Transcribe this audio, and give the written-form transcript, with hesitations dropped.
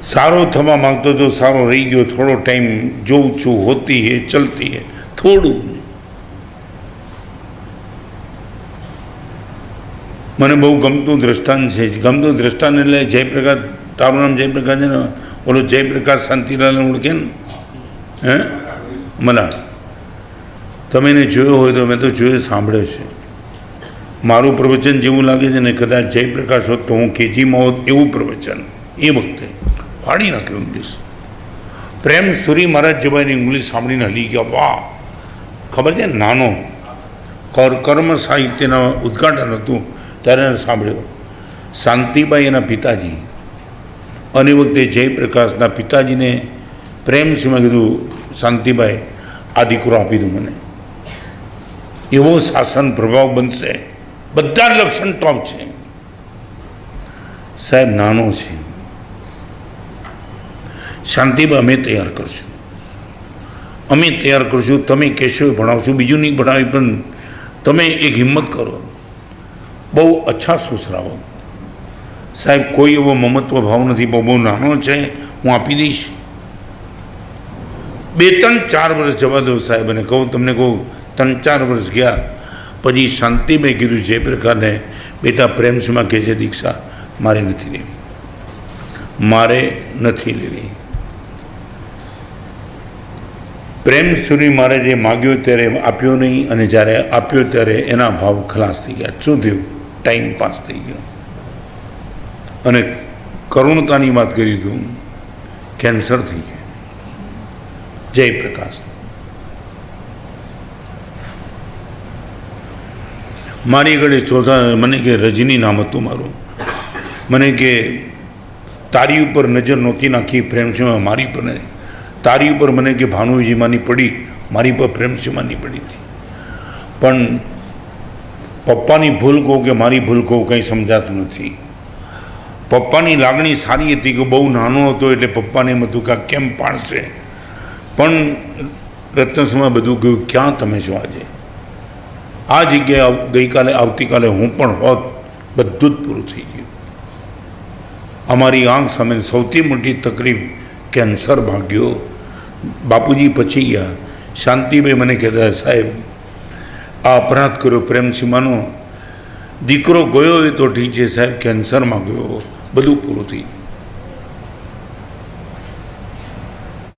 सारो थवा मांगतो तो सारो रही गयो, थोड़ो टाइम जोऊं छूं, होती है चलती है थोड़ू। मने बहु गमतुं दृष्टांत है। गमतुं दृष्टांत एटले जयप्रकाश, तारुं नाम जयप्रकाश है ने, ओलो जयप्रकाश शांतिलाल ओळखे ने, हे मला तमे ने जोयो होय तो मैं तो जोयो सांभळ्यो छे। मारुं प्रवचन जेवुं लागे छे ने, कदाच जयप्रकाश होत तो हूँ केजीमां होत एवुं प्रवचन ए वखते फाड़ी नाख्यो इंग्लिश। प्रेम सूरी महाराज जबानी इंग्लिश सांभळीने हली गया। वाह, खबर है नानो कर्म साहित्यना उद्घाटन हतुं त्यारे सांभळ्यो। शांतिबाई एना पिताजी अने वखते जयप्रकाशना पिताजी ने प्रेम सिंह कीधुं, शांतिबाई आ दीकरो आपी दो मने, एवो शासन प्रभाव बनशे, बधा लक्षण टॉप छे। साहेब नानो छे, शांतिबाई अमे तैयार करशुं, अमे तैयार करशुं, तमे कहेशो भणावशुं, बीजुं नहीं भणावी पण तमे एक हिम्मत करो, बहु अच्छा सुसराओ। साहेब कोई एवो ममत्व भाव नहीं, बहु नानो छे, हूँ आपी दईश। 2-3-4 वर्ष जवा दो साहेब ने कहूँ, तमने कहूँ 3-4 वर्ष गया पछी शांतिबाई कीधुं जयप्रकाश ने, बेटा प्रेम सीमा कहे दीक्षा मारे नहीं लेवी, मारे नहीं लेवी। प्रेम सूरी महाराजे मांग्यो त्यारे आप्यो नहीं, अने ज्यारे आप्यो त्यारे एना भाव खलास थी गया। शुं थयुं? टाइम पास थी गयो। अने करुणतानी वात करी तो कैंसर थी गयो जयप्रकाश। मारी गळे चौथा मने के रजनी नाम हतुं मारुं, मने के तारी पर नजर नहोती नाखी प्रेम सीमा मारी पर नहीं, तारी पर मने के भानुजी मानी पड़ी, मारी पर प्रेम सीमा नहीं पड़ी थी। पण पप्पानी भूल को कि मारी भूल को कहीं समजातुं नथी। पप्पानी लागणी सारी हती कि बहु नानो हतो एटले पप्पाने एम हतुं के केम पाड़शे, पण रत्नसिंह बधुं कह्युं क्यां तमे छो आजे, आ जग्याए गई काले आवती काले हूँ पण होत, बधुं ज पूरुं थई गयुं। अमारी आंख सामे सौथी मोटी तकलीफ कैंसर भाग्यो। बापूजी पची गया। शांतिबाई मने कहता साहेब आ अपराध कर्यो प्रेम सीमानो, दीकरो गयो ए तो ठीक है साहेब, कैंसर में गयो, बधुं पूरुं थई गयुं।